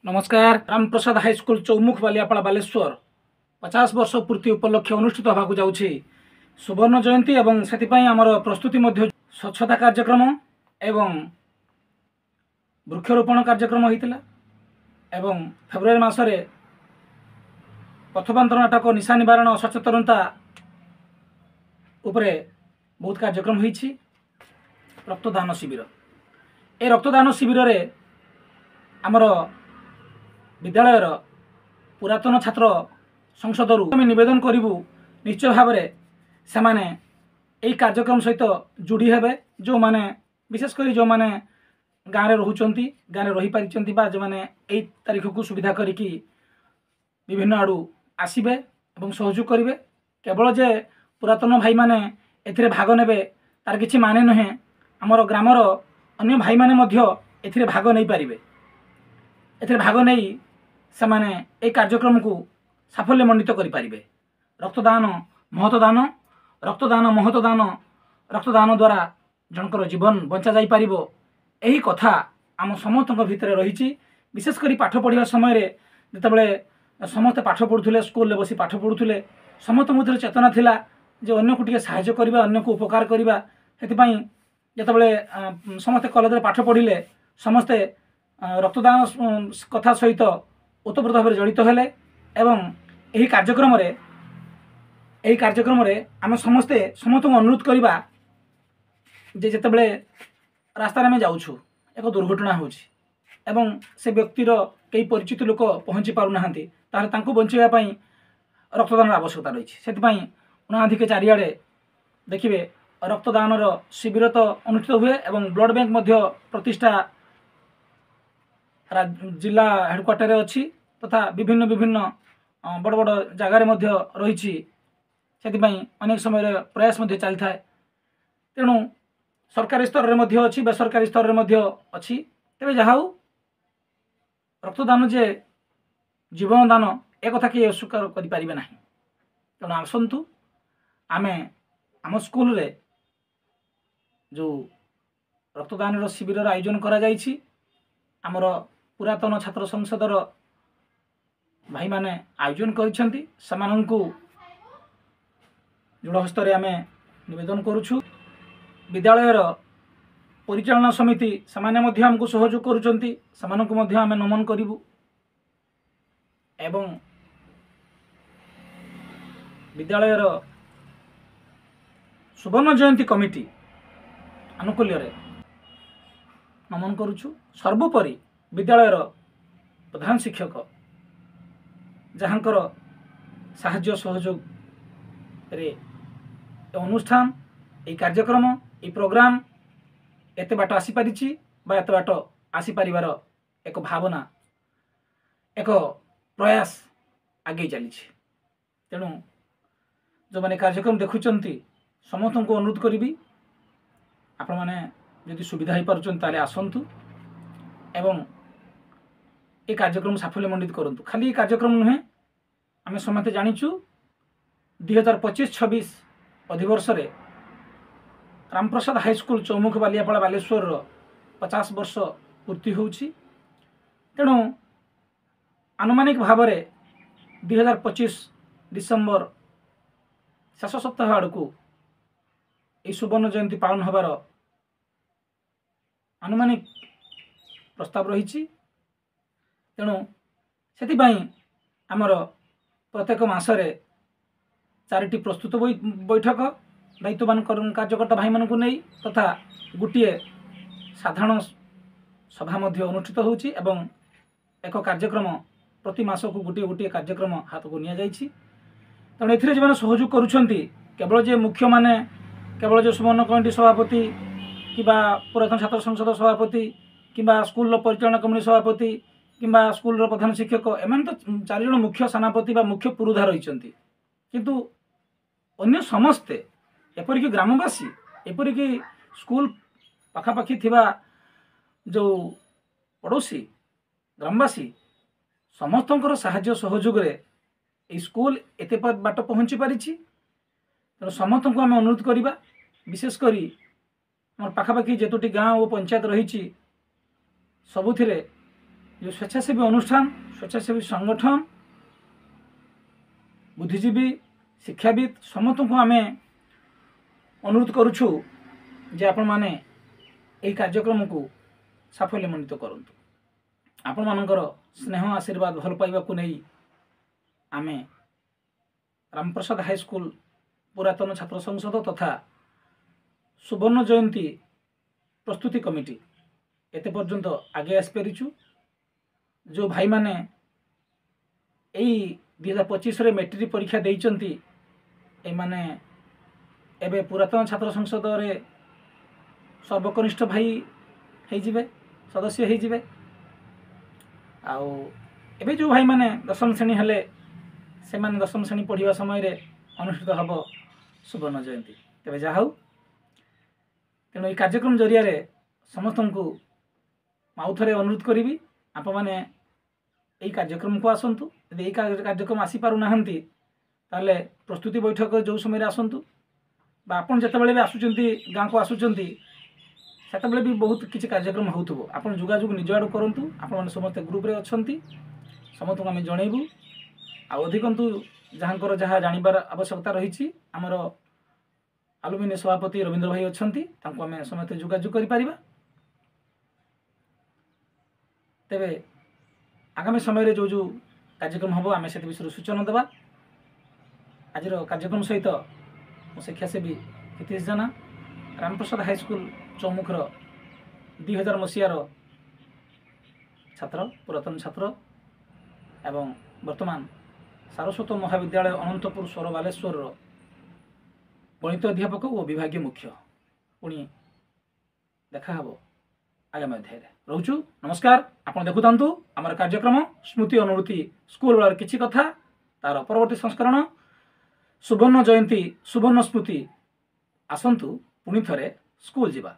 नमस्कार। रामप्रसाद हाईस्कूल चौमुख बालियापाड़ा बालेश्वर 50 वर्ष पूर्ति उपलक्षे अनुष्ठित होगा जाऊँगी सुवर्ण जयंती एवं से आमर प्रस्तुति स्वच्छता कार्यक्रम एवं वृक्षरोपण कार्यक्रम होता एवं फेब्रुआरी मासरे पथबान्तर नाटक निशा निवारण सचेतनता उपरे बहुत कार्यक्रम होइछि। रक्तदान शिविर ए रक्तदान शिविर रे आमर विद्यालयर पुरातन छात्र संसद निवेदन करूँ निश्चय भाव से माने यही कार्यक्रम सहित जोड़ी हेबे जो माने विशेषकर जो माने गाँव में रोचंती गाँव में रही पारिचंती बा जो माने यही तारीख को सुविधा करिकी विभिन्न आड़ू आसबे एवं सहयोग करेंगे। केवल जे पुरातन भाई माने एथिरे भाग नेबे तार किछि माने नहे आमर ग्रामर अन्य भाई माने मध्य एथिरे भाग नहीं पारिबे। एथिरे भाग नहीं से माने ए कार्यक्रम को साफल्य मंडित करि पारिबे। रक्तदान महतदान रक्तदान महतदान रक्तदान द्वारा जनकर जीवन बंचा जाई पारिबो एही कथा आम समस्तक भितर रही। विशेषकर पाठ पढ़िया समय रे जेतेबेले समस्त पाठ पढ़ुले स्कूल बसी पाठ पढ़ुले समस्त मध्य चेतना थिला जे अन्य को टिके सहायता करबा अन्य को उपकार करबा। हेतिपई जेतेबेले समस्त कॉलेज रे पाठ पढ़िले समस्ते रक्तदान कथा सहित ओतप्रोत भाव जड़ित हेले एवं यही कार्यक्रम रे आम समस्ते समस्त अनुरोध करवा जे जेतेबेले रास्ता आम जाऊँ एक दुर्घटना होछि एवं से व्यक्तिर कई परिचित लोक पहुँची पारना ताकू बचाई रक्तदान आवश्यकता रही। से अनाधिक चारिआडे देखिए रक्तदान शिविर तो अनुष्ठित हुए एवं ब्लड बैंक मध्य प्रतिष्ठा जिला हेडक्वार्टर अच्छी तथा विभिन्न विभिन्न बड़ बड़ जगार रही। अनेक समय प्रयास चली था तेणु सरकारी स्तर में अच्छी बेसरकारी स्तर में अच्छी तेज जहाँ रक्तदान जे जीवन दान एक कथा किए अस्वीकार करें ना। तेणु आसतु आमे आम स्कूल रे जो रक्तदान शिविर आयोजन करा जाइछि आमर पुरातन छात्र संसदर भाई माने आयोजन करिसेंती समानंकु दृढ़ रे आमे निवेदन करूछु। विद्यालयर परिचालना समिति समाने मध्य हमको सहयोग करुचंती समानंकु मध्य आमे नमन करिवु एवं विद्यालयर सुवर्ण जयंती कमिटी आनुकूल्य रे नमन करुछु। सर्वोपरि विद्यालयर प्रधान शिक्षक जहाँकर साहाय्य सहयोग रे अनुष्ठान ये कार्यक्रम ये प्रोग्राम एते बाट आसी पारिछि बा एते बाट आसी पारिबार एक भावना एक प्रयास आगे चली। तेणु जो माने कार्यक्रम देखुचंती समस्त को अनुरोध करी आपण माने यदि सुविधा हो पारुचन ताले आसंतु एवं ये कार्यक्रम साफल्य मंडित करंतु। खाली कार्यक्रम नुहे आम समस्ते जानिचु 2025-26 अधिवर्ष रे रामप्रसाद हाईस्कूल चौमुख बालियापाड़ा बालेश्वर 50 वर्ष पूर्ति होउछि। तेणु आनुमानिक भाव में 2025 डिसेम्बर शेष सप्ताह आड़कू यह सुवर्ण जयंती पालन होबार आनुमानिक प्रस्ताव रही। तेणु से आमर प्रत्येक मासरे 4टी प्रस्तुत बैठक दायित्ववान कार्यकर्ता भाई मानू नहीं तथा गोटे साधारण सभा अनुष्ठित होउछि एवं एक कार्यक्रम प्रति मास को गोटे गोटे कार्यक्रम हाथ को निया जाइछि। तेणु एथिरे जो सहयोग करुछंती केवल जे मुख्य माने केवल जो सुवर्ण कमिटी सभापति किबा पुरातन छात्र संसद सभापति किबा स्कूल परिचालना कमिटी सभापति किबा स्कूल प्रधान शिक्षक एमन तो 4 जन मुख्य सेनापति बा मुख्य पुरोधा रहिचंती किंतु अन्य समस्ते एपरिक ग्रामवासी एपरिक स्कूल पाखापाखि थिबा जो पड़ोसी ग्रामवासी समस्तंकर साहाय्य सहयोग रे ए स्कूल एते बाट पहुँची पारिछि। तेणु समस्त को आम अनुरोध करवा विशेषकर आम पाखापाखि जेतोटी गाँव और पंचायत रही सबुथिरे जो स्वेच्छासेवी अनुष्ठान स्वेच्छासेवी संगठन बुद्धिजीवी शिक्षाविद समस्त को आम अनुरोध करुछु जे आपण माने यही कार्यक्रम को साफल्यमंडित करंतु। आपण मानकर स्नेह आशीर्वाद भल पाइबा को नहीं आमे रामप्रसाद हाईस्कूल पुरातन छात्र संसद तथा सुवर्ण जयंती प्रस्तुति कमिटी एते पर्यंत आगे आसपारिचु। जो भाई माने यही 2025 रे मैट्रिक परीक्षा देइचंती ए माने एबे पुरातन छात्र संसद रे सर्वकनिष्ठ भाई हे जिवे सदस्य हे जिवे। आउ एबे जो भाई माने दशम श्रेणी हेले से माने दशम श्रेणी पढ़िबा समय रे अनुष्ठित हब सुवर्ण जयंती। तेबे जा हौ तेणु ये कार्यक्रम जरिया रे समस्त को माउथरे अनुरोध करी आप मैंने यही कार्यक्रम को आसतु। यदि यही कार्यक्रम आसी पारु नाहंती ताले प्रस्तुति बैठक जो समय आसतु बा आपन जतबेले भी आसुचंती गाँ को आसुचंती सेतबेले भी बहुत किसी कार्यक्रम होउथबो। आपन जोगाजोग निज आडू करंतु। आपण माने समस्त ग्रुप रे अछंती समस्त को आम जनइबू। आ अधिकंतु जहाँकर जहाँ जानिबार आवश्यकता रही आमर आलुमिनी सभापति रवींद्र भाई अछंती तांको आम समस्त जोगाजोग करि परिबा। तेबे आगामी समय जो जो कार्यक्रम हम आम से विषय सूचना देवा। आज कार्यक्रम सहित मो शिक्षासेवी हितेश जेना रामप्रसाद हाईस्कूल चौमुखर 2000 मसीहार छात्र पुरातन छात्र एवं वर्तमान सारस्वत महाविद्यालय अनंतपुर स्वर बालेश्वर गणित अध्यापक और विभाग मुख्य। पुणी देखा हबो आगामी अध्याय रोचु। नमस्कार। आपण देखुतांतु आमर कार्यक्रम स्मृति अनुभूति स्कूल वाला किछि कथा तार परवर्ती संस्करण सुवर्ण जयंती सुवर्ण स्मृति। आसंतु पुणी थरे स्कूल जीवा।